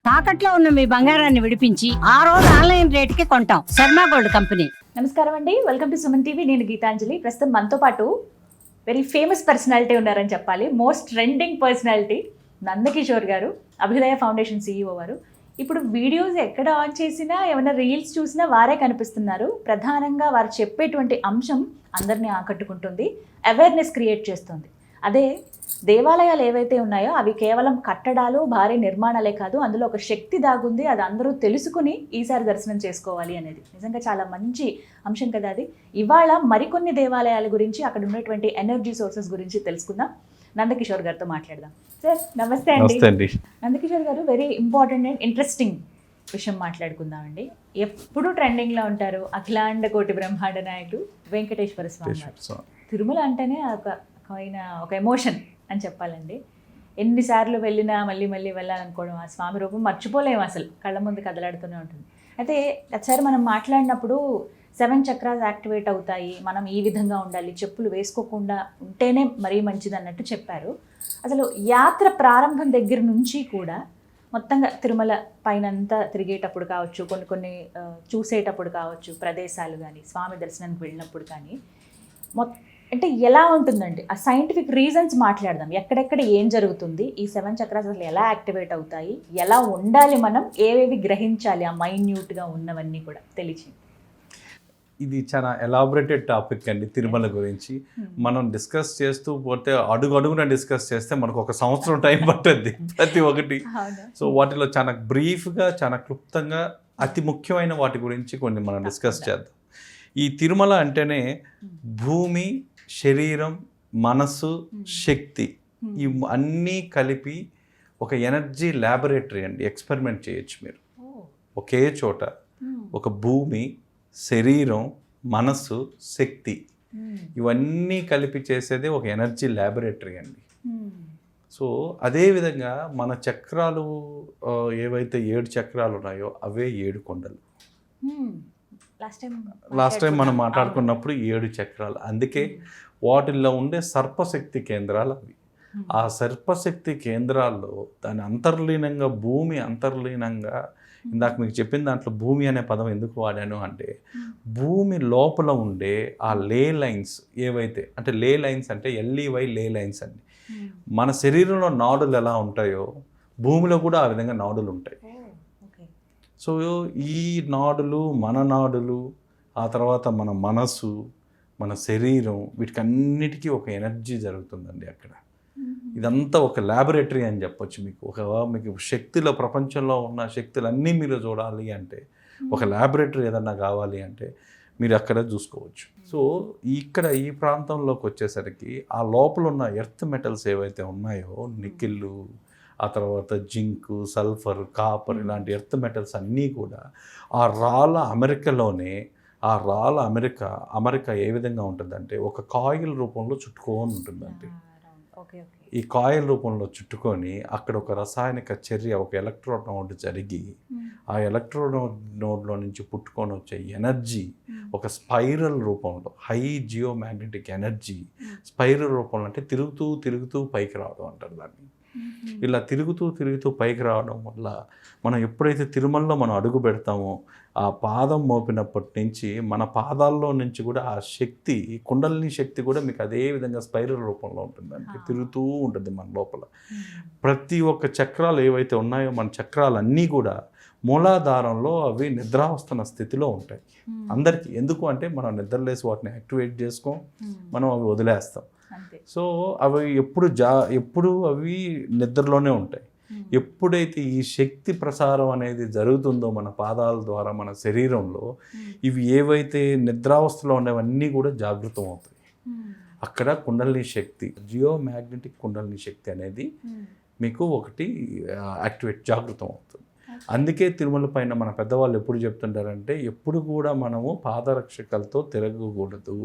తాకట్లో ఉన్న మీ బంగారాన్ని విడిపించి ఆ రోజు ఆన్లైన్ రేటుకి కొంటాం. Sharma gold company. నమస్కారం అండి, వెల్కమ్ టు సుమన్ టీవీ. నేను గీతాంజలి. ప్రస్తుతం మనతో పాటు వెరీ ఫేమస్ పర్సనాలిటీ ఉన్నారని చెప్పాలి. మోస్ట్ ట్రెండింగ్ పర్సనాలిటీ నందకిషోర్ గారు, అభ్యుదయ ఫౌండేషన్ CEO వారు. ఇప్పుడు వీడియోస్ ఎక్కడ ఆన్ చేసినా, ఏమైనా రీల్స్ చూసినా వారే కనిపిస్తున్నారు. ప్రధానంగా వారు చెప్పేటువంటి అంశం అందరినీ ఆకట్టుకుంటుంది, అవేర్నెస్ క్రియేట్ చేస్తుంది. అదే దేవాలయాలు ఏవైతే ఉన్నాయో అవి కేవలం కట్టడాలు, భారీ నిర్మాణాలే కాదు, అందులో ఒక శక్తి దాగుంది. అది అందరూ తెలుసుకుని ఈసారి దర్శనం చేసుకోవాలి అనేది నిజంగా చాలా మంచి అంశం కదా అది. ఇవాళ మరికొన్ని దేవాలయాల గురించి, అక్కడ ఉన్నటువంటి ఎనర్జీ సోర్సెస్ గురించి తెలుసుకుందాం. నందకిషోర్ గారితో మాట్లాడదాం. సార్ నమస్తే అండి. నందకిషోర్ గారు, వెరీ ఇంపార్టెంట్ అండ్ ఇంట్రెస్టింగ్ విషయం మాట్లాడుకుందామండి. ఎప్పుడు ట్రెండింగ్లో ఉంటారు అఖిలాండ కోటి బ్రహ్మాండ నాయకుడు వెంకటేశ్వర స్వామి వారు. తిరుమల అంటేనే ఒక ఎమోషన్ అని చెప్పాలండి. ఎన్నిసార్లు వెళ్ళినా మళ్ళీ మళ్ళీ వెళ్ళాలనుకోవడం, ఆ స్వామి రూపం మర్చిపోలేము, అసలు కళ్ళ ముందు కదలాడుతూనే ఉంటుంది. అయితే ఒకసారి మనం మాట్లాడినప్పుడు 7 చక్రాస్ యాక్టివేట్ అవుతాయి, మనం ఈ విధంగా ఉండాలి, చెప్పులు వేసుకోకుండా ఉంటేనే మరీ మంచిది అన్నట్టు చెప్పారు. అసలు యాత్ర ప్రారంభం దగ్గర నుంచి కూడా మొత్తంగా తిరుమల పైనంతా తిరిగేటప్పుడు కావచ్చు, కొన్ని చూసేటప్పుడు కావచ్చు, ప్రదేశాలు కానీ, స్వామి దర్శనానికి వెళ్ళినప్పుడు కానీ అంటే ఎలా ఉంటుందండి? ఆ సైంటిఫిక్ రీజన్స్ మాట్లాడదాం. ఎక్కడెక్కడ ఏం జరుగుతుంది, ఈ 7 చక్రాస్ అసలు ఎలా యాక్టివేట్ అవుతాయి, ఎలా ఉండాలి, మనం ఏవేవి గ్రహించాలి, ఆ మైన్యూట్గా ఉన్నవన్నీ కూడా తెలిసి. ఇది చాలా ఎలాబొరేటెడ్ టాపిక్ అండి తిరుమల గురించి. మనం డిస్కస్ చేస్తూ పోతే అడుగున డిస్కస్ చేస్తే మనకు ఒక సంవత్సరం టైం పట్టుద్ది ప్రతి ఒక్కటి. సో వాటిలో చాలా బ్రీఫ్గా, చాలా క్లుప్తంగా అతి ముఖ్యమైన వాటి గురించి కొన్ని మనం డిస్కస్ చేద్దాం. ఈ తిరుమల అంటేనే భూమి, శరీరం, మనసు, శక్తి, ఈ అన్నీ కలిపి ఒక ఎనర్జీ ల్యాబొరేటరీ అండి. ఎక్స్పెరిమెంట్ చేయొచ్చు మీరు ఒకే చోట. ఒక భూమి, శరీరం, మనసు, శక్తి, ఇవన్నీ కలిపి చేసేదే ఒక ఎనర్జీ ల్యాబొరేటరీ అండి. సో అదేవిధంగా మన చక్రాలు ఏవైతే 7 చక్రాలు ఉన్నాయో అవే 7 కొండలు. లాస్ట్ టైం మనం మాట్లాడుకున్నప్పుడు 7 చక్రాలు. అందుకే వాటిల్లో ఉండే సర్పశక్తి కేంద్రాలు అవి. ఆ సర్పశక్తి కేంద్రాల్లో దాని అంతర్లీనంగా, భూమి అంతర్లీనంగా, ఇందాక మీకు చెప్పిన దాంట్లో భూమి అనే పదం ఎందుకు వాడాను అంటే, భూమి లోపల ఉండే ఆ లే లైన్స్ ఏవైతే, అంటే లే లైన్స్ అంటే LEY లే లైన్స్ అండి. మన శరీరంలో నాడులు ఎలా ఉంటాయో భూమిలో కూడా ఆ విధంగా నాడులు ఉంటాయి. సో ఈ నాడులు, మన నాడులు, ఆ తర్వాత మన మనసు, మన శరీరం, వీటికన్నిటికీ ఒక ఎనర్జీ జరుగుతుందండి అక్కడ. ఇదంతా ఒక ల్యాబొరేటరీ అని చెప్పొచ్చు. మీకు శక్తుల, ప్రపంచంలో ఉన్న శక్తులన్నీ మీరు చూడాలి అంటే, ఒక ల్యాబొరేటరీ ఏదన్నా కావాలి అంటే మీరు అక్కడ చూసుకోవచ్చు. సో ఇక్కడ ఈ ప్రాంతంలోకి వచ్చేసరికి ఆ లోపల ఉన్న ఎర్త్ మెటల్స్ ఏవైతే ఉన్నాయో, నికెల్, ఆ తర్వాత జింక్, సల్ఫర్, కాపర్, ఇలాంటి ఎర్త్ మెటల్స్ అన్నీ కూడా ఆ రాళ్ళ అమెరికాలోనే, ఆ రాళ్ళ అమెరికా ఏ విధంగా ఉంటుందంటే ఒక కాయిల్ రూపంలో చుట్టుకొని ఉంటుందండి. ఈ కాయిల్ రూపంలో చుట్టుకొని అక్కడ ఒక రసాయనిక చర్య, ఒక ఎలక్ట్రోడ్ నోడ్ జరిగి, ఆ ఎలక్ట్రోడ్ నోడ్లో నుంచి పుట్టుకొని వచ్చే ఎనర్జీ ఒక స్పైరల్ రూపంలో, హై జియోమాగ్నెటిక్ ఎనర్జీ స్పైరల్ రూపంలో, అంటే తిరుగుతూ పైకి రావడం అంటారు దాన్ని. ఇలా తిరుగుతూ పైకి రావడం వల్ల మనం ఎప్పుడైతే తిరుమలలో మనం అడుగు పెడతామో, ఆ పాదం మోపినప్పటి నుంచి మన పాదాల్లో నుంచి కూడా ఆ శక్తి, కుండలిని శక్తి కూడా మీకు అదే విధంగా స్పైరల్ రూపంలో ఉంటుందండి. తిరుగుతూ ఉంటుంది మన లోపల. ప్రతి ఒక్క చక్రాలు ఏవైతే ఉన్నాయో, మన చక్రాలన్నీ కూడా మూలాధారంలో అవి నిద్రావస్థన స్థితిలో ఉంటాయి అందరికీ. ఎందుకు అంటే మనం నిద్రలేసి వాటిని యాక్టివేట్ చేసుకోం, మనం అవి వదిలేస్తాం. సో అవి ఎప్పుడు అవి నిద్రలోనే ఉంటాయి. ఎప్పుడైతే ఈ శక్తి ప్రసారం అనేది జరుగుతుందో మన పాదాల ద్వారా మన శరీరంలో, ఇవి ఏవైతే నిద్రావస్థలో ఉండేవన్నీ కూడా జాగృతం అవుతాయి. అక్కడ కుండలిని శక్తి, జియోమాగ్నెటిక్ కుండలిని శక్తి అనేది మీకు ఒకటి యాక్టివేట్, జాగృతం అవుతుంది. అందుకే తిరుమల పైన మన పెద్దవాళ్ళు ఎప్పుడు చెప్తుంటారంటే, ఎప్పుడు కూడా మనము పాదరక్షకలతో తిరగకూడదు.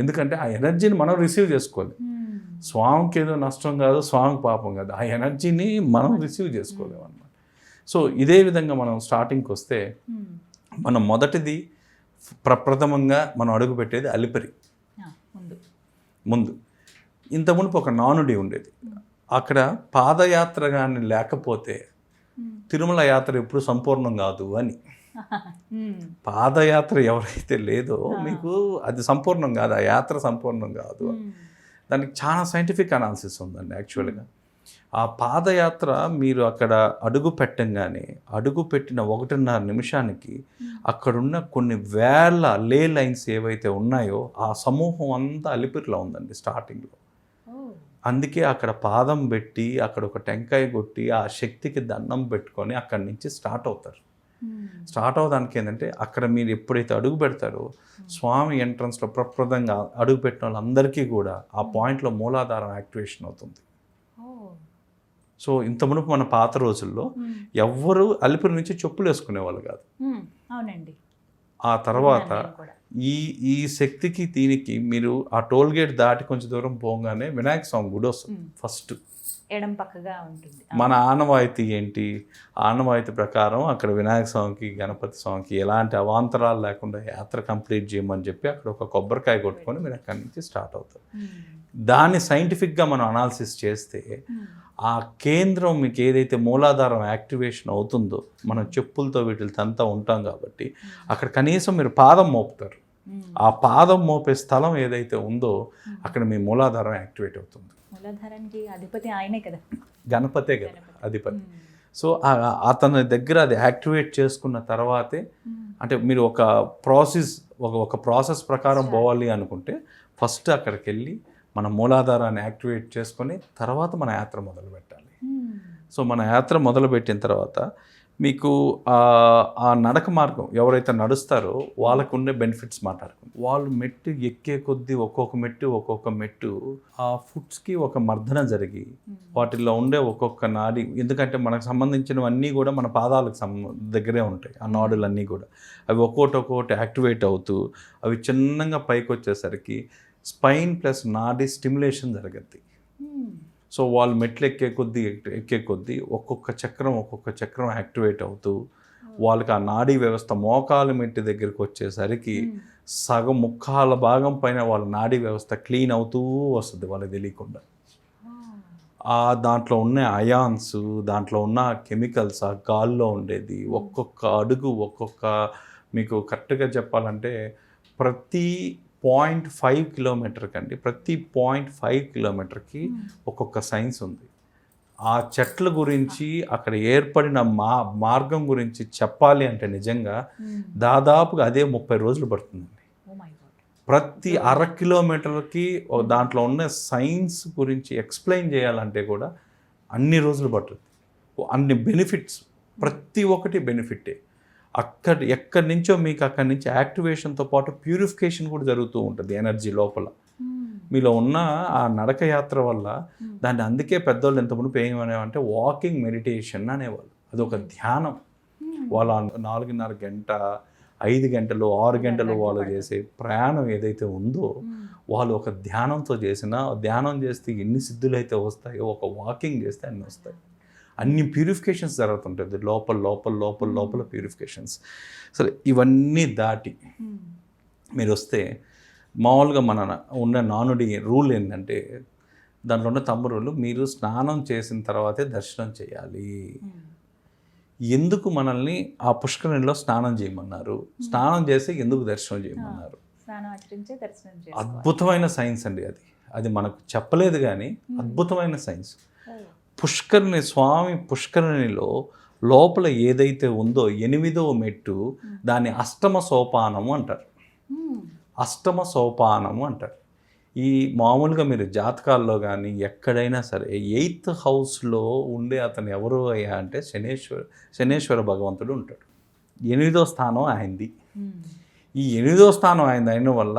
ఎందుకంటే ఆ ఎనర్జీని మనం రిసీవ్ చేసుకోవాలి. స్వామికి ఏదో నష్టం కాదు, స్వామికి పాపం కాదు, ఆ ఎనర్జీని మనం రిసీవ్ చేసుకోలేము అన్నమాట. సో ఇదే విధంగా మనం స్టార్టింగ్కి వస్తే, మనం మొదటిది ప్రప్రథమంగా మనం అడుగు పెట్టేది అలిపిరి ముందు. ఇంత మునుపు ఒక నానుడి ఉండేది. అక్కడ పాదయాత్ర కానీ లేకపోతే తిరుమల యాత్ర ఎప్పుడు సంపూర్ణం కాదు అని. పాదయాత్ర ఎవరైతే లేదో మీకు అది సంపూర్ణం కాదు, ఆ యాత్ర సంపూర్ణం కాదు. దానికి చాలా సైంటిఫిక్ అనాలిసిస్ ఉందండి యాక్చువల్గా. ఆ పాదయాత్ర మీరు అక్కడ అడుగు పెట్టంగానే అడుగు పెట్టిన 1.5 నిమిషానికి అక్కడున్న కొన్ని వేల లే లైన్స్ ఏవైతే ఉన్నాయో ఆ సమూహం అంతా అలిపిరిలో ఉందండి స్టార్టింగ్లో. అందుకే అక్కడ పాదం పెట్టి అక్కడ ఒక టెంకాయ కొట్టి ఆ శక్తికి దండం పెట్టుకొని అక్కడి నుంచి స్టార్ట్ అవుతారు. స్టార్ట్ అవడానికి ఏంటంటే అక్కడ మీరు ఎప్పుడైతే అడుగు పెడతారో స్వామి ఎంట్రన్స్లో ప్రప్రదంగా అడుగు పెట్టిన వాళ్ళందరికీ కూడా ఆ పాయింట్లో మూలాధారం యాక్టివేషన్ అవుతుంది. సో ఇంత మునుపు మన పాత రోజుల్లో ఎవ్వరు అలిపిరి నుంచి చెప్పులు వేసుకునేవాళ్ళు కాదు. అవునండి. ఆ తర్వాత ఈ శక్తికి దీనికి మీరు ఆ టోల్ గేట్ దాటి కొంచెం దూరం పోగానే వినాయక స్వామి గుడి వస్తుంది ఫస్ట్. ఎడం పక్కగా ఉంటుంది. మన ఆనవాయితీ ఏంటి? ఆనవాయితీ ప్రకారం అక్కడ వినాయక స్వామికి గణపతి స్వామికి ఎలాంటి అవాంతరాలు లేకుండా యాత్ర కంప్లీట్ చేయమని చెప్పి అక్కడ ఒక కొబ్బరికాయ కొట్టుకొని మీరు అక్కడి నుంచి స్టార్ట్ అవుతారు. దాన్ని సైంటిఫిక్గా మనం అనాలిసిస్ చేస్తే ఆ కేంద్రం మీకు ఏదైతే మూలాధారం యాక్టివేషన్ అవుతుందో మనం చెప్పులతో వీటితో అంతా ఉంటాం కాబట్టి అక్కడ కనీసం మీరు పాదం మోపుతారు. ఆ పాదం మోపే స్థలం ఏదైతే ఉందో అక్కడ మీ మూలాధారం యాక్టివేట్ అవుతుంది. మూలాధారానికి అధిపతి ఆయనే కదా, గణపతే కదా అధిపతి. సో అతని దగ్గర అది యాక్టివేట్ చేసుకున్న తర్వాతే అంటే మీరు ఒక ప్రాసెస్ ప్రకారం పోవాలి అనుకుంటే ఫస్ట్ అక్కడికి వెళ్ళి మన మూలాధారాన్ని యాక్టివేట్ చేసుకొని తర్వాత మన యాత్ర మొదలు పెట్టాలి. సో మన యాత్ర మొదలుపెట్టిన తర్వాత మీకు ఆ నడక మార్గం ఎవరైతే నడుస్తారో వాళ్ళకు ఉండే బెనిఫిట్స్ మాట్లాడుకుంటారు. వాళ్ళు మెట్టు ఎక్కే కొద్దీ ఒక్కొక్క మెట్టు ఆ ఫుట్స్కి ఒక మర్దన జరిగి వాటిల్లో ఉండే ఒక్కొక్క నాడి, ఎందుకంటే మనకు సంబంధించినవన్నీ కూడా మన పాదాలకు దగ్గరే ఉంటాయి. ఆ నాడులన్నీ కూడా అవి ఒక్కొక్కటి యాక్టివేట్ అవుతూ అవి చిన్నగా పైకి వచ్చేసరికి స్పైన్ ప్లస్ నాడి స్టిమ్యులేషన్ జరుగుద్ది. సో వాళ్ళు మెట్లు ఎక్కే కొద్దీ ఒక్కొక్క చక్రం యాక్టివేట్ అవుతూ వాళ్ళకి ఆ నాడీ వ్యవస్థ మోకాలు మెట్టి దగ్గరికి వచ్చేసరికి సగం ముక్కాల భాగం పైన వాళ్ళ నాడీ వ్యవస్థ క్లీన్ అవుతూ వస్తుంది వాళ్ళకి తెలియకుండా. దాంట్లో ఉన్న అయాన్స్, దాంట్లో ఉన్న కెమికల్స్, ఆ గాల్లో ఉండేది ఒక్కొక్క అడుగు మీకు కరెక్ట్గా చెప్పాలంటే ప్రతి 0.5 కిలోమీటర్కి అండి, ప్రతి 0.5 కిలోమీటర్కి ఒక్కొక్క సైన్స్ ఉంది. ఆ చెట్ల గురించి అక్కడ ఏర్పడిన మార్గం గురించి చెప్పాలి అంటే నిజంగా దాదాపుగా అదే 30 రోజులు పడుతుందండి. ప్రతి 1/2 కిలోమీటర్కి దాంట్లో ఉన్న సైన్స్ గురించి ఎక్స్ప్లెయిన్ చేయాలంటే కూడా అన్ని రోజులు పడుతుంది. అన్ని బెనిఫిట్స్, ప్రతి ఒక్కటి బెనిఫిటే. ఎక్కడి నుంచో మీకు అక్కడి నుంచి యాక్టివేషన్తో పాటు ప్యూరిఫికేషన్ కూడా జరుగుతూ ఉంటుంది ఎనర్జీ లోపల. మీలో ఉన్న ఆ నడక యాత్ర వల్ల దాన్ని అందుకే పెద్దవాళ్ళు ఎంత మునుపు ఏమనేవారంటే వాకింగ్ మెడిటేషన్ అనేవాళ్ళు. అదొక ధ్యానం. వాళ్ళ 4.5 గంట 5 గంటలు 6 గంటలు వాళ్ళు చేసే ప్రయాణం ఏదైతే ఉందో వాళ్ళు ఒక ధ్యానంతో ధ్యానం చేస్తే ఎన్ని సిద్ధులు అయితే వస్తాయో ఒక వాకింగ్ చేస్తే అన్నీ వస్తాయి. అన్ని ప్యూరిఫికేషన్స్ జరుగుతుంటుంది లోపల ప్యూరిఫికేషన్స్. సరే, ఇవన్నీ దాటి మీరు వస్తే మామూలుగా మన ఉన్న నానుడి రూల్ ఏంటంటే దాంట్లో ఉన్న తమ్ముళ్ళు మీరు స్నానం చేసిన తర్వాతే దర్శనం చేయాలి. ఎందుకు మనల్ని ఆ పుష్కరిణిలో స్నానం చేయమన్నారు? స్నానం చేసి ఎందుకు దర్శనం చేయమన్నారు? అద్భుతమైన సైన్స్ అండి అది మనకు చెప్పలేదు కానీ అద్భుతమైన సైన్స్. స్వామి పుష్కరిణిలో లోపల ఏదైతే ఉందో 8వ మెట్టు దాన్ని అష్టమ సోపానము అంటారు. ఈ మామూలుగా మీరు జాతకాల్లో కానీ ఎక్కడైనా సరే 8th హౌస్లో ఉండే అతను ఎవరు అయ్యా అంటే శనేశ్వర భగవంతుడు ఉంటాడు. 8వ స్థానం ఆయనది. ఈ 8వ స్థానం ఆయన అయిన వల్ల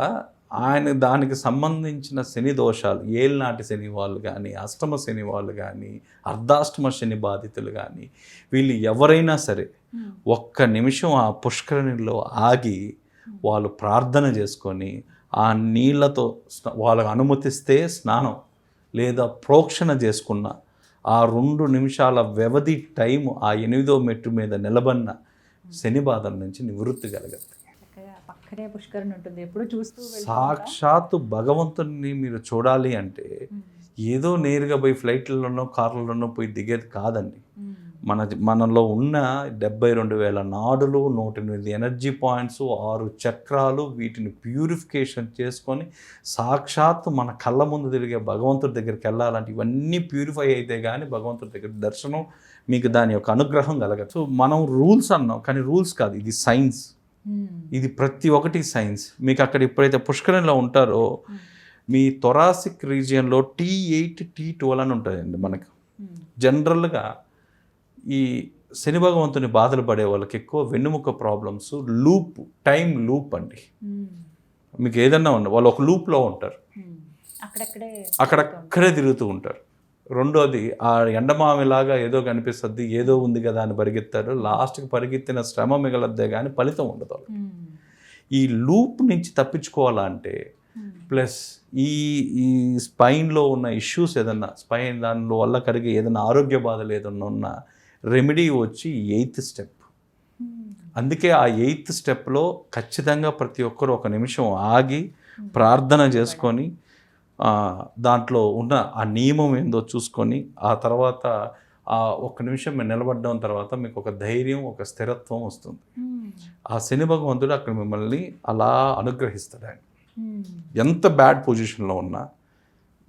ఆయన దానికి సంబంధించిన శని దోషాలు, ఏళ్ళనాటి శని వాళ్ళు కానీ, అష్టమ శని వాళ్ళు కానీ, అర్ధాష్టమ శని బాధితులు కానీ వీళ్ళు ఎవరైనా సరే ఒక్క నిమిషం ఆ పుష్కరిణిలో ఆగి వాళ్ళు ప్రార్థన చేసుకొని ఆ నీళ్ళతో వాళ్ళకు అనుమతిస్తే స్నానం లేదా ప్రోక్షణ చేసుకున్న ఆ 2 నిమిషాల వ్యవధి టైం ఆ 8వ మెట్టు మీద నిలబడిన శని బాధల నుంచి నివృత్తి కలగదు. పుష్కరిణి ఉంటుంది, ఎప్పుడు చూస్తూ సాక్షాత్తు భగవంతుడిని మీరు చూడాలి అంటే ఏదో నేరుగా పోయి ఫ్లైట్లలోనో కార్లలోనో పోయి దిగేది కాదండి. మనలో ఉన్న 72,000 నాడులు, 108 ఎనర్జీ పాయింట్స్, 6 చక్రాలు, వీటిని ప్యూరిఫికేషన్ చేసుకొని సాక్షాత్తు మన కళ్ళ ముందు తిరిగే భగవంతుడి దగ్గరికి వెళ్ళాలంటే ఇవన్నీ ప్యూరిఫై అయితే కానీ భగవంతుడి దగ్గర దర్శనం, మీకు దాని యొక్క అనుగ్రహం కలగదు. సో మనం రూల్స్ అన్నాం, కానీ రూల్స్ కాదు, ఇది సైన్స్. ఇది ప్రతి ఒక్కటి సైన్స్. మీకు అక్కడ ఎప్పుడైతే పుష్కరంలో ఉంటారో మీ థొరాసిక్ రీజియన్లో T8, T12 అని ఉంటాయండి. మనకు జనరల్గా ఈ శని భగవంతుని బాధలు పడే వాళ్ళకి ఎక్కువ వెన్నుముక ప్రాబ్లమ్స్, లూప్, టైం లూప్ అండి. మీకు ఏదన్నా ఉన్న వాళ్ళు ఒక లూప్లో ఉంటారు, అక్కడక్కడే తిరుగుతూ ఉంటారు. రెండోది ఆ ఎండమామిలాగా ఏదో కనిపిస్తుంది, ఏదో ఉంది కదా అని పరిగెత్తారు, లాస్ట్కి పరిగెత్తిన శ్రమ మిగలద్దే కానీ ఫలితం ఉండదు. ఈ లూప్ నుంచి తప్పించుకోవాలంటే ప్లస్ ఈ స్పైన్లో ఉన్న ఇష్యూస్ ఏదన్నా, స్పైన్ దానిలో వల్ల కలిగే ఏదైనా ఆరోగ్య బాధలు ఏదన్నా ఉన్న రెమెడీ వచ్చి 8th స్టెప్. అందుకే ఆ 8th స్టెప్లో ఖచ్చితంగా ప్రతి ఒక్కరు ఒక నిమిషం ఆగి ప్రార్థన చేసుకొని దాంట్లో ఉన్న ఆ నియమం ఏందో చూసుకొని ఆ తర్వాత ఆ ఒక్క నిమిషం మీరు నిలబడ్డం తర్వాత మీకు ఒక ధైర్యం, ఒక స్థిరత్వం వస్తుంది. ఆ శని భగవంతుడు అక్కడ మిమ్మల్ని అలా అనుగ్రహిస్తాడు. ఆయన ఎంత బ్యాడ్ పొజిషన్లో ఉన్నా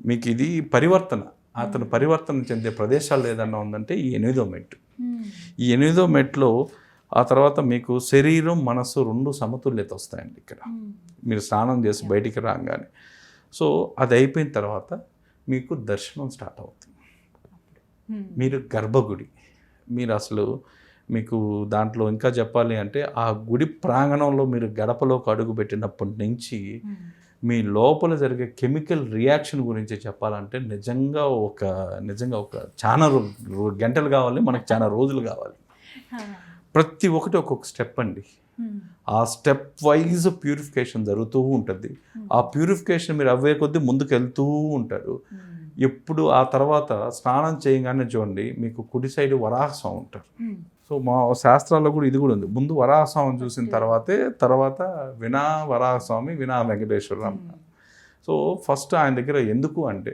మీకు ఇది పరివర్తన, అతను పరివర్తన చెందే ప్రదేశాలు ఏదన్నా ఉందంటే ఈ 8వ మెట్టు. ఈ 8వ మెట్లో ఆ తర్వాత మీకు శరీరం, మనసు 2 సమతుల్యత వస్తాయండి. ఇక్కడ మీరు స్నానం చేసి బయటికి రాగానే సో అది అయిపోయిన తర్వాత మీకు దర్శనం స్టార్ట్ అవుతుంది. మీరు గర్భగుడి, మీరు అసలు మీకు దాంట్లో ఇంకా చెప్పాలి అంటే ఆ గుడి ప్రాంగణంలో మీరు గడపలోకి అడుగు పెట్టినప్పటి నుంచి మీ లోపల జరిగే కెమికల్ రియాక్షన్ గురించి చెప్పాలంటే నిజంగా ఒక చాలా గంటలు కావాలి, మనకు చాలా రోజులు కావాలి. ప్రతి ఒక్కటి ఒక్కొక్క స్టెప్ అండి. ఆ స్టెప్ వైజ్ ప్యూరిఫికేషన్ జరుగుతూ ఉంటుంది. ఆ ప్యూరిఫికేషన్ మీరు అవ్వే కొద్దీ ముందుకు వెళ్తూ ఉంటారు. ఎప్పుడు ఆ తర్వాత స్నానం చేయగానే చూడండి మీకు కుడి సైడ్ వరాహస్వామి ఉంటారు. సో మా శాస్త్రాల్లో కూడా ఇది కూడా ఉంది. ముందు వరాహస్వామిని చూసిన తర్వాత వినా వరాహస్వామి, వినా వెంకటేశ్వర. సో ఫస్ట్ ఆయన దగ్గర ఎందుకు అంటే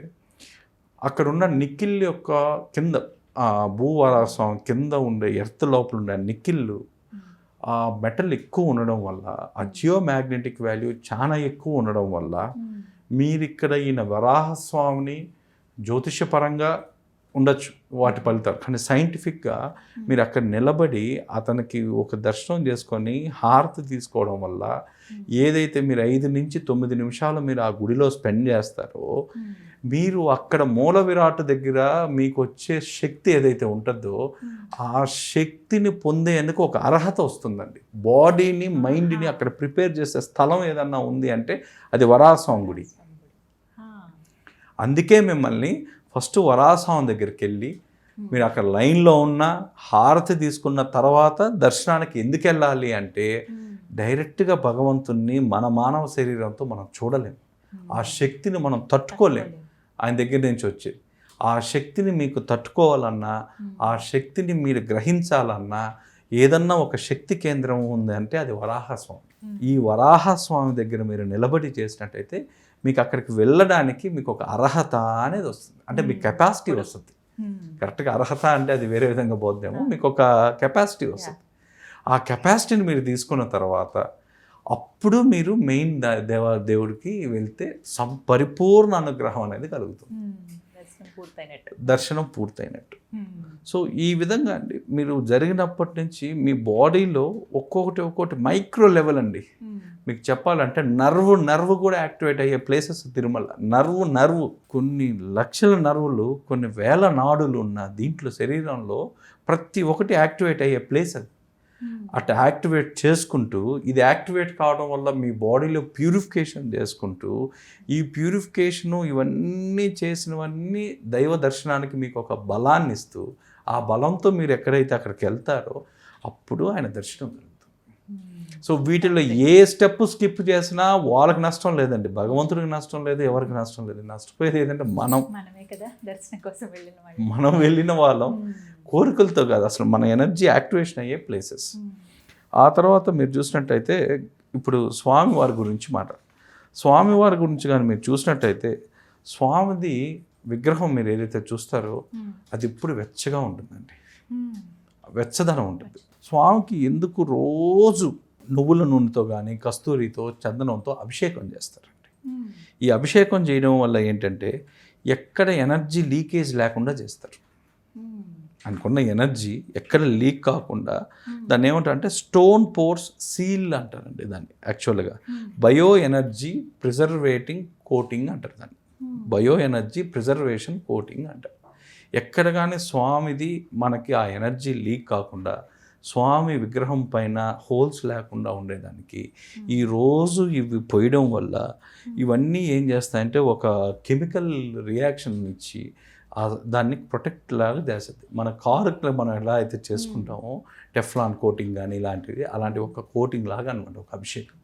అక్కడున్న నిఖిల్ యొక్క కింద భూవరాహస్వామి కింద ఉండే ఎర్త్ లోపల ఉండే నిఖిల్ ఆ మెటల్ ఎక్కువ ఉండడం వల్ల, ఆ జియోమాగ్నెటిక్ వాల్యూ చాలా ఎక్కువ ఉండడం వల్ల మీరు ఇక్కడ ఈయన వరాహస్వామిని జ్యోతిషపరంగా ఉండొచ్చు వాటి ఫలితాలు, కానీ సైంటిఫిక్గా మీరు అక్కడ నిలబడి అతనికి ఒక దర్శనం చేసుకొని హారతి తీసుకోవడం వల్ల ఏదైతే మీరు 5 నుంచి 9 నిమిషాలు మీరు ఆ గుడిలో స్పెండ్ చేస్తారో మీరు అక్కడ మూల విరాట్ దగ్గర మీకు వచ్చే శక్తి ఏదైతే ఉంటుందో ఆ శక్తిని పొందేందుకు ఒక అర్హత వస్తుందండి. బాడీని, మైండ్ని అక్కడ ప్రిపేర్ చేసే స్థలం ఏదన్నా ఉంది అంటే అది వరాహస్వామి గుడి. అందుకే మిమ్మల్ని ఫస్ట్ వరాహస్వామి దగ్గరికి వెళ్ళి మీరు అక్కడ లైన్లో ఉన్న హారతి తీసుకున్న తర్వాత దర్శనానికి ఎందుకు వెళ్ళాలి అంటే డైరెక్ట్గా భగవంతుణ్ణి మన మానవ శరీరంతో మనం చూడలేము, ఆ శక్తిని మనం తట్టుకోలేము. ఆయన దగ్గర నుంచి వచ్చేది ఆ శక్తిని మీకు తట్టుకోవాలన్నా, ఆ శక్తిని మీరు గ్రహించాలన్నా ఏదన్నా ఒక శక్తి కేంద్రం ఉంది అంటే అది వరాహస్వామి. ఈ వరాహస్వామి దగ్గర మీరు నిలబడి చేసినట్టయితే మీకు అక్కడికి వెళ్ళడానికి మీకు ఒక అర్హత అనేది వస్తుంది. అంటే మీకు కెపాసిటీ వస్తుంది. కరెక్ట్గా అర్హత అంటే అది వేరే విధంగా పోద్దేమో, మీకు ఒక కెపాసిటీ వస్తుంది. ఆ కెపాసిటీని మీరు తీసుకున్న తర్వాత అప్పుడు మీరు మెయిన్ దేవుడికి వెళ్తే పరిపూర్ణ అనుగ్రహం అనేది కలుగుతుంది, దర్శనం పూర్తయినట్టు. సో ఈ విధంగా అండి మీరు జరిగినప్పటి నుంచి మీ బాడీలో ఒక్కొక్కటి మైక్రో లెవెల్ అండి. మీకు చెప్పాలంటే నర్వ్ కూడా యాక్టివేట్ అయ్యే ప్లేసెస్ తిరుమల. నర్వ్ కొన్ని లక్షల నర్వులు, కొన్ని వేల నాడులు ఉన్న దీంట్లో శరీరంలో ప్రతి ఒక్కటి యాక్టివేట్ అయ్యే ప్లేస్ అది. అటు యాక్టివేట్ చేసుకుంటూ ఇది యాక్టివేట్ కావడం వల్ల మీ బాడీలో ప్యూరిఫికేషన్ చేసుకుంటూ ఈ ప్యూరిఫికేషను ఇవన్నీ చేసినవన్నీ దైవ దర్శనానికి మీకు ఒక బలాన్ని ఇస్తూ ఆ బలంతో మీరు ఎక్కడైతే అక్కడికి వెళ్తారో అప్పుడు ఆయన దర్శనం జరుగుతుంది. సో వీటిలో ఏ స్టెప్ స్కిప్ చేసినా వాళ్ళకి నష్టం లేదండి, భగవంతుడికి నష్టం లేదు, ఎవరికి నష్టం లేదు. నష్టపోయేది ఏదంటే మనం వెళ్ళిన వాళ్ళం కోరికలతో కాదు, అసలు మన ఎనర్జీ యాక్టివేషన్ అయ్యే ప్లేసెస్. ఆ తర్వాత మీరు చూసినట్టయితే ఇప్పుడు స్వామివారి గురించి కానీ మీరు చూసినట్టయితే స్వామిది విగ్రహం మీరు ఏదైతే చూస్తారో అది ఇప్పుడు వెచ్చగా ఉంటుందండి. వెచ్చదనం ఉంటుంది. స్వామికి ఎందుకు రోజు నువ్వుల నూనెతో కానీ కస్తూరితో చందనంతో అభిషేకం చేస్తారండి. ఈ అభిషేకం చేయడం వల్ల ఏంటంటే ఎక్కడ ఎనర్జీ లీకేజ్ లేకుండా చేస్తారు. అనుకున్న ఎనర్జీ ఎక్కడ లీక్ కాకుండా దాన్ని ఏమంటారు అంటే స్టోన్ పోర్స్ సీల్ అంటారండి దాన్ని. యాక్చువల్గా బయో ఎనర్జీ ప్రిజర్వేటింగ్ కోటింగ్ అంటారు దాన్ని. బయో ఎనర్జీ ప్రిజర్వేషన్ కోటింగ్ అంటారు. ఎక్కడ కానీ స్వామిది మనకి ఆ ఎనర్జీ లీక్ కాకుండా స్వామి విగ్రహం పైన హోల్స్ లేకుండా ఉండేదానికి ఈరోజు ఇవి పోయడం వల్ల ఇవన్నీ ఏం చేస్తాయంటే ఒక కెమికల్ రియాక్షన్ ఇచ్చి దాన్ని ప్రొటెక్ట్ లాగా చేస్తుంది. మన కారుకి మనం ఎలా అయితే చేసుకుంటామో టెఫ్లాన్ కోటింగ్ కానీ ఇలాంటివి, అలాంటి ఒక కోటింగ్ లాగా అనమాట ఒక అభిషేకం.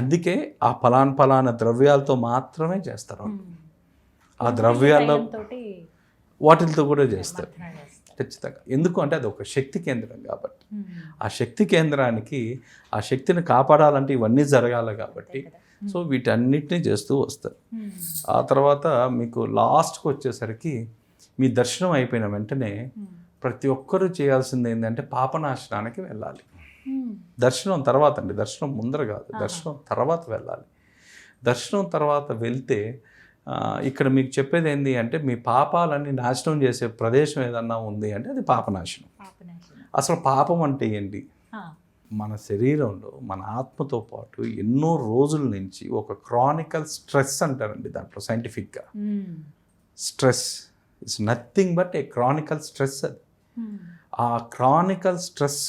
అందుకే ఆ ఫలానా ద్రవ్యాలతో మాత్రమే చేస్తారు. ఆ ద్రవ్యాల్లో వాటితో కూడా చేస్తారు ఖచ్చితంగా. ఎందుకు అంటే అది ఒక శక్తి కేంద్రం కాబట్టి, ఆ శక్తి కేంద్రానికి ఆ శక్తిని కాపాడాలంటే ఇవన్నీ జరగాలి కాబట్టి సో వీటన్నిటిని చేస్తూ వస్తారు. ఆ తర్వాత మీకు లాస్ట్కి వచ్చేసరికి మీ దర్శనం అయిపోయిన వెంటనే ప్రతి ఒక్కరూ చేయాల్సింది ఏంటంటే పాపనాశనానికి వెళ్ళాలి. దర్శనం తర్వాత అండి, దర్శనం ముందర కాదు, దర్శనం తర్వాత వెళ్ళాలి. దర్శనం తర్వాత వెళ్తే ఇక్కడ మీకు చెప్పేది ఏంటి అంటే మీ పాపాలన్నీ నాశనం చేసే ప్రదేశం ఏదన్నా ఉంది అంటే అది పాపనాశనం. అసలు పాపం అంటే ఏంటి? మన శరీరంలో మన ఆత్మతో పాటు ఎన్నో రోజుల నుంచి ఒక క్రానికల్ స్ట్రెస్ అంటారండి దాంట్లో సైంటిఫిక్గా. Stress it's nothing but A Chronicle stress. అది ఆ క్రానికల్ స్ట్రెస్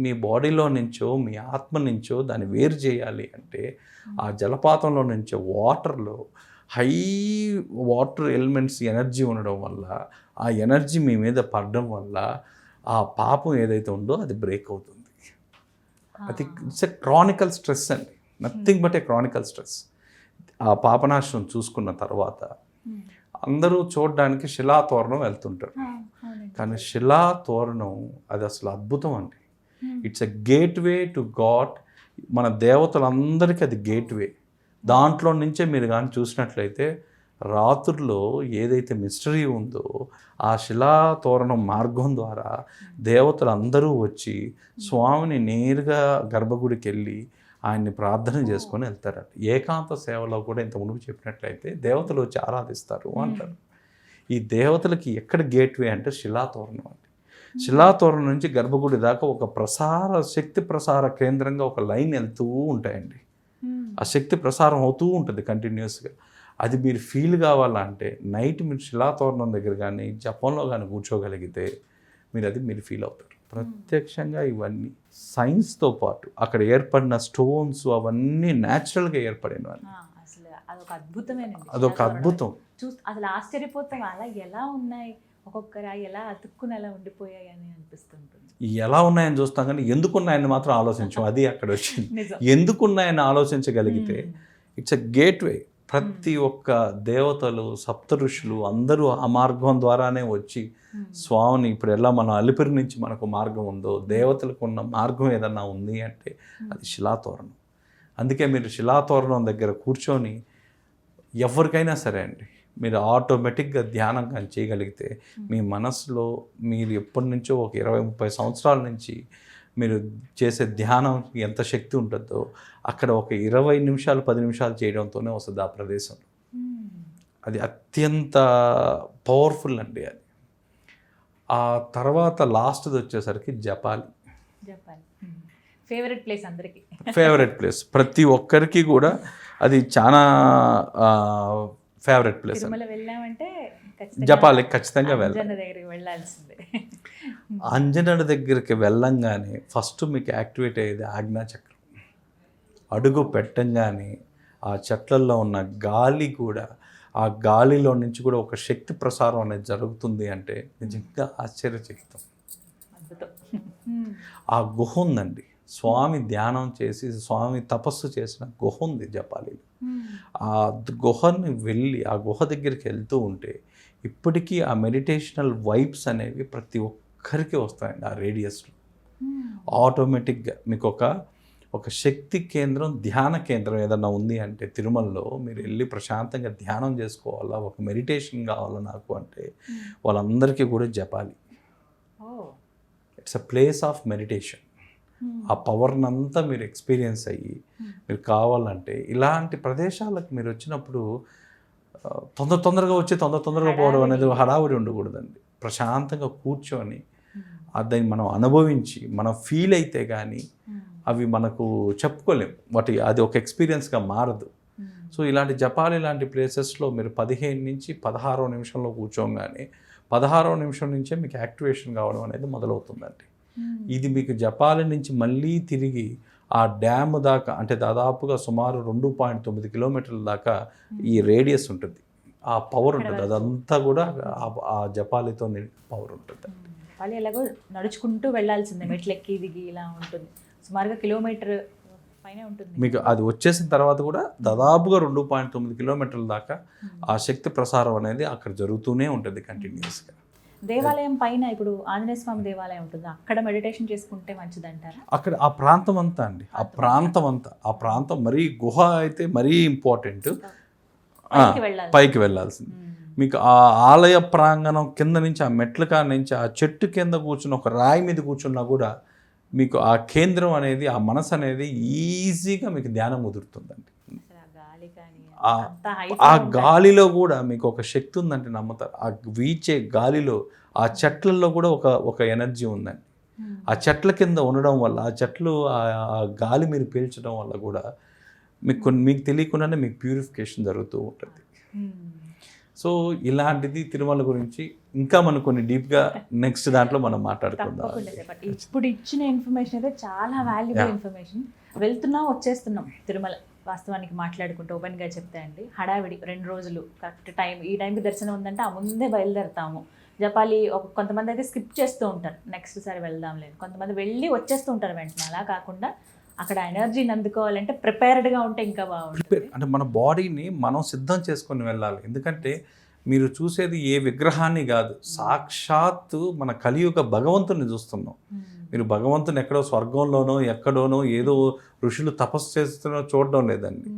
మీ బాడీలో నుంచో మీ ఆత్మ నుంచో దాన్ని వేరు చేయాలి అంటే ఆ జలపాతంలో నుంచో వాటర్లో హై వాటర్ ఎలిమెంట్స్ ఎనర్జీ ఉండడం వల్ల ఆ ఎనర్జీ మీ మీద పడడం వల్ల ఆ పాపం ఏదైతే ఉందో అది బ్రేక్ అవుతుంది. అది ఇట్స్ ఎ క్రానికల్ స్ట్రెస్ అండి, nothing but A Chronicle stress. ఆ పాపనాశనం చూసుకున్న తర్వాత అందరూ చూడడానికి శిలాతోరణం వెళ్తుంటారు, కానీ శిలాతోరణం అది అసలు అద్భుతం అండి. It's a gateway to God. మన దేవతలందరికీ అది గేట్వే. దాంట్లో నుంచే మీరు కానీ చూసినట్లయితే రాత్రుల్లో ఏదైతే మిస్టరీ ఉందో ఆ శిలాతోరణం మార్గం ద్వారా దేవతలు అందరూ వచ్చి స్వామిని నేరుగా గర్భగుడికి వెళ్ళి ఆయన్ని ప్రార్థన చేసుకొని వెళ్తారట. ఏకాంత సేవలో కూడా ఇంత ముందు చెప్పినట్లయితే దేవతలు వచ్చి ఆరాధిస్తారు అంటారు. ఈ దేవతలకి ఎక్కడ గేట్వే అంటే శిలాతోరణం అండి. శిలాతోరణం నుంచి గర్భగుడి దాకా ఒక శక్తి ప్రసార కేంద్రంగా ఒక లైన్ వెళ్తూ ఉంటాయండి. ఆ శక్తి ప్రసారం అవుతూ ఉంటుంది కంటిన్యూస్గా. అది మీరు ఫీల్ కావాలంటే నైట్ మీరు శిలాతోరణం దగ్గర కానీ జపంలో కానీ కూర్చోగలిగితే మీరు ఫీల్ అవుతారు ప్రత్యక్షంగా. ఇవన్నీ సైన్స్తో పాటు అక్కడ ఏర్పడిన స్టోన్స్ అవన్నీ న్యాచురల్గా ఏర్పడినవన్నీ. అదొక అద్భుతం. అసలు ఆశ్చర్యపోతాం అలా ఎలా ఉన్నాయి, ఒక్కొక్కరా ఎలా అతుక్కుని అలా ఉండిపోయాయి అని అనిపిస్తుంటుంది. ఎలా ఉన్నాయని చూస్తాం కానీ ఎందుకున్నాయని మాత్రం ఆలోచించాం. అది అక్కడ వచ్చింది. ఎందుకున్నాయని ఆలోచించగలిగితే ఇట్స్ ఎ గేట్వే. ప్రతి ఒక్క దేవతలు సప్త ఋషులు అందరూ ఆ మార్గం ద్వారానే వచ్చి స్వామిని ఇప్పుడు ఎలా మన అలిపిరి నుంచి మనకు మార్గం ఉందో దేవతలకు ఉన్న మార్గం ఏదన్నా ఉంది అంటే అది శిలాతోరణం. అందుకే మీరు శిలాతోరణం దగ్గర కూర్చొని ఎవరికైనా సరే అండి మీరు ఆటోమేటిక్గా ధ్యానం కానీ చేయగలిగితే మీ మనసులో మీరు ఎప్పటి నుంచో ఒక 20-30 సంవత్సరాల నుంచి మీరు చేసే ధ్యానం ఎంత శక్తి ఉంటుందో అక్కడ ఒక 20 నిమిషాలు 10 నిమిషాలు చేయడంతోనే వస్తుంది ఆ ప్రదేశం. అది అత్యంత పవర్ఫుల్ అండి. అది ఆ తర్వాత లాస్ట్ది వచ్చేసరికి జపాలి. ఫేవరెట్ ప్లేస్ అందరికీ, ఫేవరెట్ ప్లేస్ ప్రతి ఒక్కరికి కూడా అది చాలా ఫేవరెట్ ప్లేస్. జపాలి ఖచ్చితంగా వెళ్ళాల్సిందే. అంజనడి దగ్గరికి వెళ్ళంగానే ఫస్ట్ మీకు యాక్టివేట్ అయ్యేది ఆజ్ఞాచక్రం. అడుగు పెట్టంగానే ఆ చెట్లల్లో ఉన్న గాలి కూడా ఆ గాలిలో నుంచి కూడా ఒక శక్తి ప్రసారం అనేది జరుగుతుంది అంటే నిజంగా ఆశ్చర్యచకితం. ఆ గుహ ఉందండి, స్వామి ధ్యానం చేసి స్వామి తపస్సు చేసిన గుహ ఉంది జపాలిలో. ఆ గుహని వెళ్ళి ఆ గుహ దగ్గరికి వెళ్తూ ఉంటే ఇప్పటికీ ఆ మెడిటేషనల్ వైబ్స్ అనేవి ప్రతి ఒక్కరికి వస్తాయండి. ఆ రేడియస్లో ఆటోమేటిక్గా మీకు ఒక శక్తి కేంద్రం ధ్యాన కేంద్రం ఏదన్నా ఉంది అంటే తిరుమలలో మీరు వెళ్ళి ప్రశాంతంగా ధ్యానం చేసుకోవాలా, ఒక మెడిటేషన్ కావాలా నాకు అంటే వాళ్ళందరికీ కూడా Japali. It's a place of meditation. ఆ పవర్నంతా మీరు ఎక్స్పీరియన్స్ అయ్యి మీరు కావాలంటే ఇలాంటి ప్రదేశాలకు మీరు వచ్చినప్పుడు తొందరగా వచ్చి తొందరగా పోవడం అనేది హడావుడి ఉండకూడదండి. ప్రశాంతంగా కూర్చొని దాన్ని మనం అనుభవించి మనం ఫీల్ అయితే కానీ అవి మనకు చెప్పుకోలేం, అది ఒక ఎక్స్పీరియన్స్గా మారదు. సో ఇలాంటి జపాలి లాంటి ప్లేసెస్లో మీరు 15 నుంచి 16వ నిమిషంలో కూర్చోగానే 16వ నిమిషం నుంచే మీకు యాక్టివేషన్ కావడం అనేది మొదలవుతుందండి. ఇది మీకు జపాలి నుంచి మళ్ళీ తిరిగి ఆ డ్యామ్ దాకా, అంటే దాదాపుగా సుమారు 2.9 కిలోమీటర్ల దాకా ఈ రేడియస్ ఉంటుంది. ఆ పవర్ ఉంటుంది, అదంతా కూడా ఆ జపాలితో పవర్ ఉంటుంది. వాళ్ళు ఎలాగో నడుచుకుంటూ వెళ్ళాల్సిందే, మెట్లు ఎక్కి దిగి ఇలా ఉంటుంది, సుమారుగా కిలోమీటర్ పైన ఉంటుంది. మీకు అది వచ్చేసిన తర్వాత కూడా దాదాపుగా 2.9 కిలోమీటర్ల దాకా ఆ శక్తి ప్రసారం అనేది అక్కడ జరుగుతూనే ఉంటుంది కంటిన్యూస్గా. దేవాలయం పైన ఇప్పుడు ఆంజనేయ స్వామి దేవాలయం ఉంటుంది, అక్కడ మెడిటేషన్ చేసుకుంటే మంచిదంటారా? అక్కడ ఆ ప్రాంతం అంతా అండి, ఆ ప్రాంతం మరీ గుహ అయితే మరీ ఇంపార్టెంట్, పైకి వెళ్ళాల్సింది. మీకు ఆ ఆలయ ప్రాంగణం కింద నుంచి ఆ మెట్ల కాడ నుంచి ఆ చెట్టు కింద కూర్చుని ఒక రాయి మీద కూర్చున్నా కూడా మీకు ఆ కేంద్రం అనేది, ఆ మనసు అనేది ఈజీగా మీకు ధ్యానం కుదురుతుందండి. ఆ గాలిలో కూడా మీకు ఒక శక్తి ఉందంటే నమ్ముతారు. ఆ వీచే గాలిలో ఆ చెట్లలో కూడా ఒక ఎనర్జీ ఉందండి. ఆ చెట్ల కింద ఉండడం వల్ల, ఆ చెట్లు ఆ గాలి మీరు పీల్చడం వల్ల కూడా మీకు తెలియకుండానే మీకు ప్యూరిఫికేషన్ జరుగుతూ ఉంటుంది. సో ఇలాంటిది తిరుమల గురించి ఇంకా మనం కొన్ని డీప్గా నెక్స్ట్ దాంట్లో మనం మాట్లాడుకుందాం. ఇప్పుడు ఇచ్చిన ఇన్ఫర్మేషన్ అయితే చాలా వాల్యుబుల్ ఇన్ఫర్మేషన్. వెళ్తున్నాం వచ్చేస్తున్నాం తిరుమల, వాస్తవానికి మాట్లాడుకుంటూ ఓపెన్గా చెప్తే అండి, హడావిడి 2 రోజులు కరెక్ట్ టైం, ఈ టైంకి దర్శనం ఉందంటే ఆ ముందే బయలుదేరుతాము. జపాలి కొంతమంది అయితే స్కిప్ చేస్తూ ఉంటారు, నెక్స్ట్ సారి వెళ్దాం లేదు, కొంతమంది వెళ్ళి వచ్చేస్తూ ఉంటారు వెంటనే. అలా కాకుండా అక్కడ ఎనర్జీని అందుకోవాలంటే ప్రిపేర్డ్గా ఉంటే ఇంకా బాగుంటుంది. అంటే మన బాడీని మనం సిద్ధం చేసుకొని వెళ్ళాలి. ఎందుకంటే మీరు చూసేది ఏ విగ్రహాన్ని కాదు, సాక్షాత్తు మన కలియుగ భగవంతుని చూస్తున్నాం. మీరు భగవంతుని ఎక్కడో స్వర్గంలోనో ఎక్కడోనో ఏదో ఋషులు తపస్సు చేస్తున్నో చూడడం లేదండి,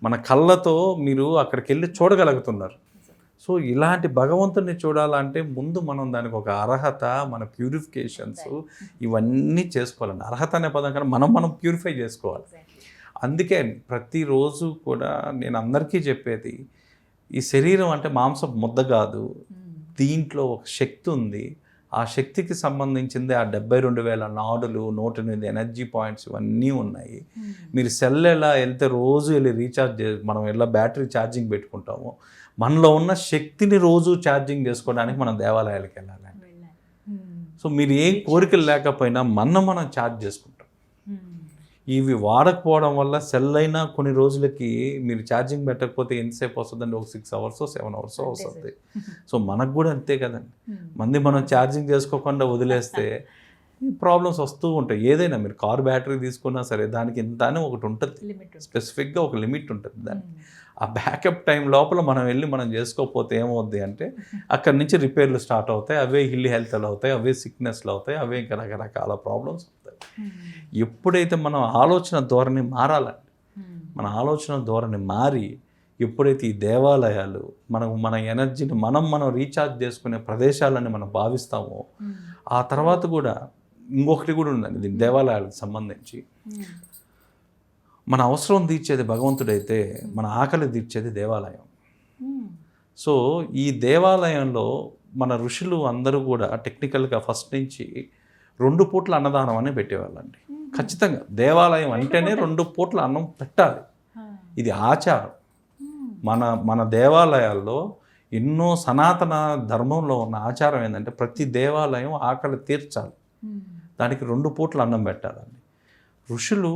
మన కళ్ళతో మీరు అక్కడికి వెళ్ళి చూడగలుగుతున్నారు. సో ఇలాంటి భగవంతుని చూడాలంటే ముందు మనం దానికి ఒక అర్హత, మన ప్యూరిఫికేషన్స్ ఇవన్నీ చేసుకోవాలండి. అర్హత అనే పదం కన్నా మనం ప్యూరిఫై చేసుకోవాలి. అందుకే ప్రతిరోజు కూడా నేను అందరికీ చెప్పేది, ఈ శరీరం అంటే మాంసం ముద్ద కాదు, దీంట్లో ఒక శక్తి ఉంది. ఆ శక్తికి సంబంధించింది ఆ 72,000 నాడులు, 108 ఎనర్జీ పాయింట్స్ ఇవన్నీ ఉన్నాయి. మీరు సెల్ ఎలా వెళ్తే రోజు వెళ్ళి రీఛార్జ్ మనం ఎలా బ్యాటరీ ఛార్జింగ్ పెట్టుకుంటామో, మనలో ఉన్న శక్తిని రోజు ఛార్జింగ్ చేసుకోవడానికి మనం దేవాలయాలకు వెళ్ళాలండి. సో మీరు ఏం కోరికలు లేకపోయినా మనం ఛార్జ్ చేసుకుంటాం. ఇవి వాడకపోవడం వల్ల సెల్ అయినా కొన్ని రోజులకి మీరు ఛార్జింగ్ పెట్టకపోతే ఎంతసేపు వస్తుందండి, ఒక 6 అవర్స్ 7 అవర్స్ వస్తుంది. సో మనకు కూడా అంతే కదండి, మనం ఛార్జింగ్ చేసుకోకుండా వదిలేస్తే ప్రాబ్లమ్స్ వస్తూ ఉంటాయి. ఏదైనా మీరు కార్ బ్యాటరీ తీసుకున్నా సరే దానికి ఇంత అని ఒకటి ఉంటుంది, స్పెసిఫిక్గా ఒక లిమిట్ ఉంటుంది దానికి. ఆ బ్యాకప్ టైం లోపల మనం వెళ్ళి మనం చేసుకోకపోతే ఏమవుద్ది అంటే అక్కడి నుంచి రిపేర్లు స్టార్ట్ అవుతాయి, అవే హెల్త్లు అవుతాయి, అవే సిక్నెస్లు అవుతాయి, అవే ఇంకా రకరకాల ప్రాబ్లమ్స్ అవుతాయి. ఎప్పుడైతే మనం ఆలోచన ధోరణి మారాలండి, మన ఆలోచన ధోరణి మారి ఎప్పుడైతే ఈ దేవాలయాలు మన ఎనర్జీని మనం రీఛార్జ్ చేసుకునే ప్రదేశాలని మనం భావిస్తామో, ఆ తర్వాత కూడా ఇంకొకటి కూడా ఉందండి దీని దేవాలయాలకు సంబంధించి. మన అవసరం తీర్చేది భగవంతుడైతే మన ఆకలి తీర్చేది దేవాలయం. సో ఈ దేవాలయంలో మన ఋషులు అందరూ కూడా టెక్నికల్గా ఫస్ట్ నుంచి 2 పూట్ల అన్నదానం అని పెట్టేవాళ్ళండి. ఖచ్చితంగా దేవాలయం అంటేనే 2 పూట్ల అన్నం పెట్టాలి, ఇది ఆచారం. మన దేవాలయాల్లో ఎన్నో సనాతన ధర్మంలో ఉన్న ఆచారం ఏంటంటే ప్రతి దేవాలయం ఆకలి తీర్చాలి, దానికి 2 పూట్ల అన్నం పెట్టాలండి. ఋషులు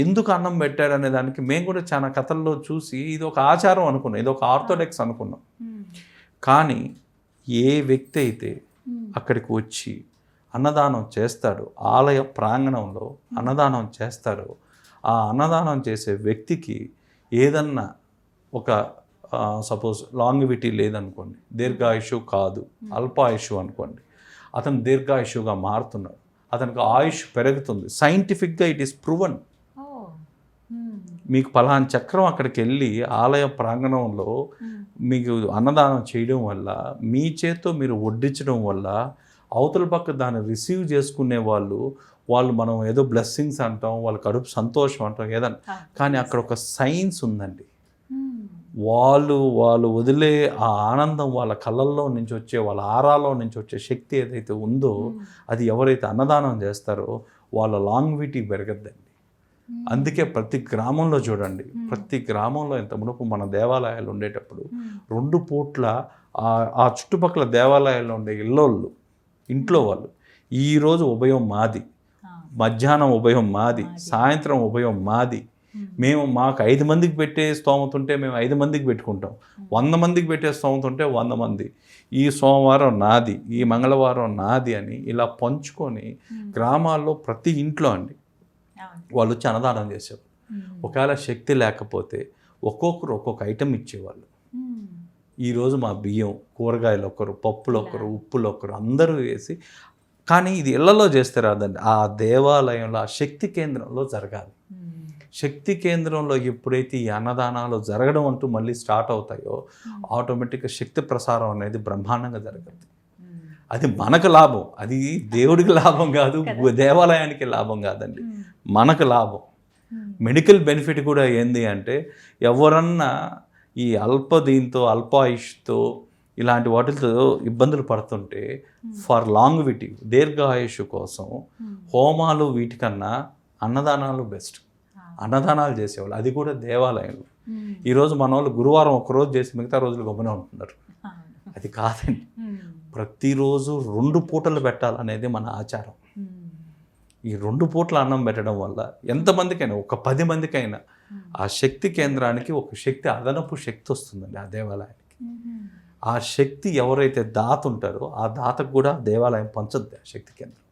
ఎందుకు అన్నం పెట్టారనే దానికి మేము కూడా చాలా కథల్లో చూసి ఇది ఒక ఆచారం అనుకున్నాం, ఇది ఒక ఆర్థోడాక్స్ అనుకున్నాం. కానీ ఏ వ్యక్తి అయితే అక్కడికి వచ్చి అన్నదానం చేస్తాడో, ఆలయ ప్రాంగణంలో అన్నదానం చేస్తాడో, ఆ అన్నదానం చేసే వ్యక్తికి ఏదన్నా ఒక సపోజ్ లాంగివిటీ లేదనుకోండి, దీర్ఘాయుషు కాదు అల్పాయుషు అనుకోండి, అతను దీర్ఘాయుషుగా మారుతున్నాడు, అతనికి ఆయుష్ పెరుగుతుంది. సైంటిఫిక్గా ఇట్ ఈస్ ప్రూవన్. మీకు పలానా చక్రం అక్కడికి వెళ్ళి ఆలయ ప్రాంగణంలో మీకు అన్నదానం చేయడం వల్ల, మీ చేత్తో మీరు వడ్డించడం వల్ల అవతల పక్క దాన్ని రిసీవ్ చేసుకునే వాళ్ళు మనం ఏదో బ్లెస్సింగ్స్ అంటాం, వాళ్ళ కడుపు సంతోషం అంటాం ఏదన్నా, కానీ అక్కడ ఒక సైన్స్ ఉందండి. వాళ్ళు వదిలే ఆ ఆనందం, వాళ్ళ కళ్ళల్లో నుంచి వచ్చే, వాళ్ళ ఆరాలో నుంచి వచ్చే శక్తి ఏదైతే ఉందో, అది ఎవరైతే అన్నదానం చేస్తారో వాళ్ళ లాంగ్విటీ పెరగద్దండి. అందుకే ప్రతి గ్రామంలో చూడండి, ప్రతి గ్రామంలో ఇంత మునుపు మన దేవాలయాలు ఉండేటప్పుడు 2 పూట్ల ఆ చుట్టుపక్కల దేవాలయాల్లో ఉండే ఇంట్లో వాళ్ళు ఈరోజు ఉభయం మాది, మధ్యాహ్నం ఉభయం మాది, సాయంత్రం ఉభయం మాది, మాకు 5 మందికి పెట్టే స్తోమత ఉంటే మేము 5 మందికి పెట్టుకుంటాం, 100 మందికి పెట్టే స్తోమత ఉంటే 100 మంది, ఈ సోమవారం నాది, ఈ మంగళవారం నాది అని ఇలా పంచుకొని గ్రామాల్లో ప్రతి ఇంట్లో అండి వాళ్ళు వచ్చి అన్నదానం చేసేవాళ్ళు. ఒకవేళ శక్తి లేకపోతే ఒక్కొక్కరు ఒక్కొక్క ఐటెం ఇచ్చేవాళ్ళు. ఈరోజు మా బియ్యం, కూరగాయలు ఒకరు, పప్పులు ఒకరు, ఉప్పులు ఒకరు, అందరూ వేసి. కానీ ఇది ఇళ్లలో చేస్తే రాదండి, ఆ దేవాలయంలో ఆ శక్తి కేంద్రంలో జరగాలి. శక్తి కేంద్రంలో ఎప్పుడైతే ఈ అన్నదానాలు జరగడం అంటూ మళ్ళీ స్టార్ట్ అవుతాయో ఆటోమేటిక్గా శక్తి ప్రసారం అనేది బ్రహ్మాండంగా జరుగుతుంది. అది మనకు లాభం, అది దేవుడికి లాభం కాదు, దేవాలయానికి లాభం కాదండి, మనకు లాభం. మెడికల్ బెనిఫిట్ కూడా ఏంది అంటే, ఎవరన్నా ఈ అల్పాయుష్తో ఇలాంటి వాటితో ఇబ్బందులు పడుతుంటే ఫర్ లాంగ్విటీ, దీర్ఘాయుష్ కోసం హోమాలు వీటికన్నా అన్నదానాలు బెస్ట్. అన్నదానాలు చేసేవాళ్ళు, అది కూడా దేవాలయంలో. ఈరోజు మన వాళ్ళు గురువారం ఒకరోజు చేసి మిగతా రోజులు గమనే ఉంటున్నారు. అది కాదండి, ప్రతిరోజు 2 పూటలు పెట్టాలనేది మన ఆచారం. ఈ 2 పూటల అన్నం పెట్టడం వల్ల ఎంతమందికైనా, ఒక 10 మందికైనా ఆ శక్తి కేంద్రానికి ఒక శక్తి, అదనపు శక్తి వస్తుందండి ఆ దేవాలయానికి. ఆ శక్తి ఎవరైతే దాత ఉంటారో ఆ దాతకు కూడా దేవాలయం పంచుద్ది ఆ శక్తి కేంద్రం.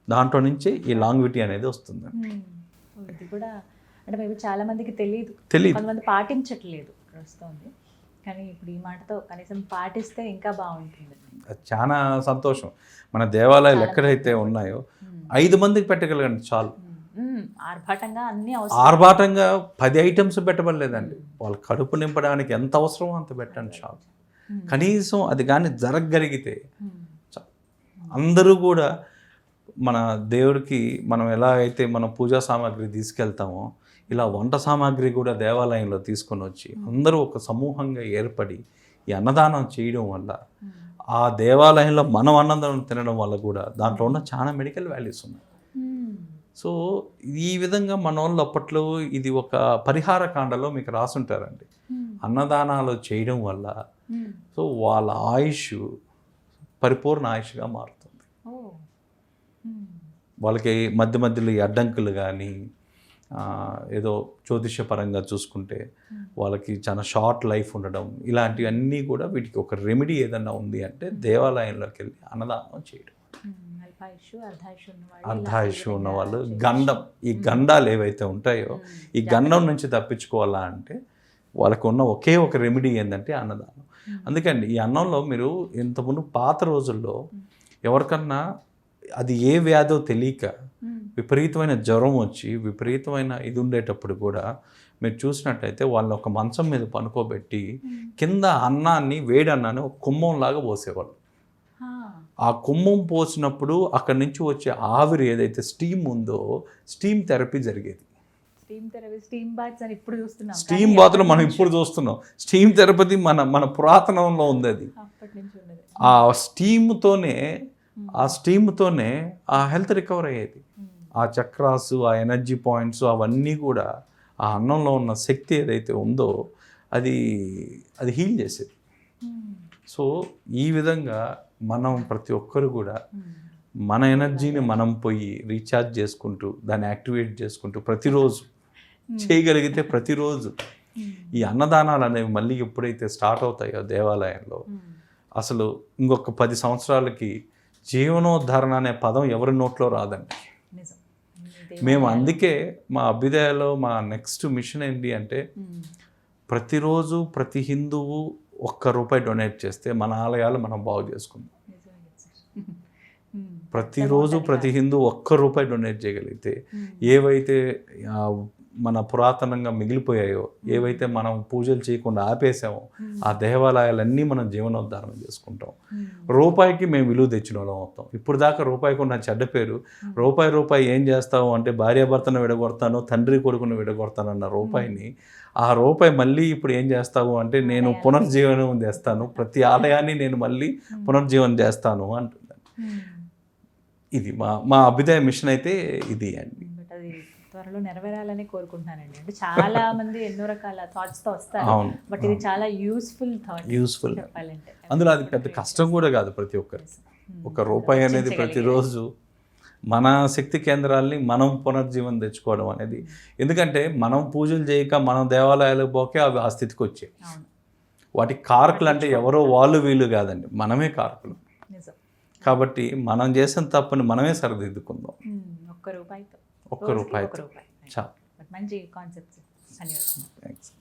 దాంట్లో నుంచి ఈ లాంగ్విటీ అనేది వస్తుందండి. ఇది కూడా అంటే మేబీ చాలా మందికి తెలియదు, కొంతమంది పాటించట్లేదు వస్తుంది. కానీ ఇప్పుడు ఈ మాటతో కనీసం పాటిస్తే ఇంకా బాగుంటుంది. చాలా సంతోషం. మన దేవాలయాలు ఎక్కడైతే ఉన్నాయో 5 మందికి పెట్టగలగండి చాలు. ఆర్భాటంగా 10 ఐటమ్స్ పెట్టబడలేదండి, వాళ్ళ కడుపు నింపడానికి ఎంత అవసరమో అంత పెట్టండి చాలు. కనీసం అది కానీ జరగగలిగితే అందరూ కూడా మన దేవుడికి మనం ఎలా అయితే మనం పూజా సామాగ్రి తీసుకెళ్తామో, ఇలా వంట సామాగ్రి కూడా దేవాలయంలో తీసుకొని వచ్చి అందరూ ఒక సమూహంగా ఏర్పడి ఈ అన్నదానం చేయడం వల్ల, ఆ దేవాలయంలో మనం అన్నదానం తినడం వల్ల కూడా దాంట్లో ఉన్న చాలా మెడికల్ వాల్యూస్ ఉన్నాయి. సో ఈ విధంగా మన వాళ్ళు అప్పట్లో ఇది ఒక పరిహార కాండలో మీకు రాసుంటారండి, అన్నదానాలు చేయడం వల్ల సో వాళ్ళ ఆయుష్ పరిపూర్ణ ఆయుష్గా మారుతుంది. వాళ్ళకి మధ్య మధ్యలో ఈ అడ్డంకులు కానీ ఏదో జ్యోతిషపరంగా చూసుకుంటే వాళ్ళకి చాలా షార్ట్ లైఫ్ ఉండడం, ఇలాంటివన్నీ కూడా వీటికి ఒక రెమెడీ ఏదన్నా ఉంది అంటే దేవాలయంలోకి వెళ్ళి అన్నదానం చేయడం. అర్ధాయుష్ ఉన్న వాళ్ళు ఈ గండాలు ఏవైతే ఉంటాయో ఈ గండం నుంచి తప్పించుకోవాలా అంటే వాళ్ళకు ఉన్న ఒకే ఒక రెమెడీ ఏంటంటే అన్నదానం. అందుకండి ఈ అన్నంలో మీరు ఇంతకుముందు పాత రోజుల్లో ఎవరికన్నా అది ఏ వ్యాధో తెలియక విపరీతమైన జ్వరం వచ్చి విపరీతమైన ఇది ఉండేటప్పుడు కూడా మీరు చూసినట్టయితే వాళ్ళని ఒక మంచం మీద పనుకోబెట్టి కింద అన్నాన్ని, వేడి అన్నాన్ని ఒక కుంభంలాగా పోసేవాళ్ళు. ఆ కుంభం పోసినప్పుడు అక్కడి నుంచి వచ్చే ఆవిరి ఏదైతే స్టీమ్ ఉందో స్టీమ్ థెరపీ జరిగేది. స్టీమ్ బాత్లు మనం ఇప్పుడు చూస్తున్నాం, స్టీమ్ థెరపీ మన పురాతనంలో ఉంది. అది ఆ స్టీమ్తోనే ఆ హెల్త్ రికవర్ అయ్యేది. ఆ చక్రాసు, ఆ ఎనర్జీ పాయింట్స్ అవన్నీ కూడా ఆ అన్నంలో ఉన్న శక్తి ఏదైతే ఉందో అది హీల్ చేసేది. సో ఈ విధంగా మనం ప్రతి ఒక్కరు కూడా మన ఎనర్జీని మనం పోయి రీఛార్జ్ చేసుకుంటూ దాన్ని యాక్టివేట్ చేసుకుంటూ ప్రతిరోజు చేయగలిగితే ప్రతిరోజు ఈ అన్నదానాలు అనేవి మళ్ళీ ఎప్పుడైతే స్టార్ట్ అవుతాయో దేవాలయంలో, అసలు ఇంకొక 10 సంవత్సరాలకి జీవనోద్ధరణ అనే పదం ఎవరి నోట్లో రాదండి. మేము అందుకే మా అభ్యుదయలో మా నెక్స్ట్ మిషన్ ఏంటి అంటే ప్రతిరోజు ప్రతి హిందువు ₹1 డొనేట్ చేస్తే మన ఆలయాలు మనం బాగు చేసుకుందాం. ప్రతిరోజు ప్రతి హిందూ ₹1 డొనేట్ చేయగలిగితే ఏవైతే మన పురాతనంగా మిగిలిపోయాయో, ఏవైతే మనం పూజలు చేయకుండా ఆపేసామో ఆ దేవాలయాలన్నీ మనం జీవనోద్ధారణ చేసుకుంటాం. రూపాయికి మేము విలువ తెచ్చిన వాళ్ళం అవుతాం. ఇప్పుడు దాకా రూపాయికి ఉన్న చెడ్డ పేరు, రూపాయి ఏం చేస్తావు అంటే భార్యాభర్తను విడగొడతాను, తండ్రి కొడుకును విడగొడతాను అన్న రూపాయిని, ఆ రూపాయి మళ్ళీ ఇప్పుడు ఏం చేస్తావు అంటే నేను పునర్జీవనం చేస్తాను, ప్రతి ఆలయాన్ని నేను మళ్ళీ పునర్జీవనం చేస్తాను అంటున్నాను. ఇది మా అభ్యుదయ మిషన్ అయితే ఇది అండి. బట్ అది త్వరలో నెరవేరాలని కోరుకుంటున్నానండి. అంటే చాలా మంది ఎన్నో రకాల థాట్స్ తో వస్తారు, అవును, బట్ ఇది చాలా యూస్ఫుల్ థాట్ చెప్పాలంటే. అందులో అది పెద్ద కష్టం కూడా కాదు ప్రతి ఒక్కరికి. ఒక రూపాయి అనేది ప్రతిరోజు మన శక్తి కేంద్రాల్ని మనం పునర్జీవనం తెచ్చుకోవడం అనేది, ఎందుకంటే మనం పూజలు చేయక మనం దేవాలయాలకు పోకే అవి ఆ స్థితికి వచ్చాయి. వాటికి కారకులు అంటే ఎవరో వాళ్ళు వీళ్ళు కాదండి, మనమే కారకులు. కాబట్టి మనం చేసిన తప్పుని మనమే సరిదిద్దుకుందాం. ఒక్క రూపాయితో చాలు. మంచి కాన్సెప్ట్. ధన్యవాదాలు. థ్యాంక్స్.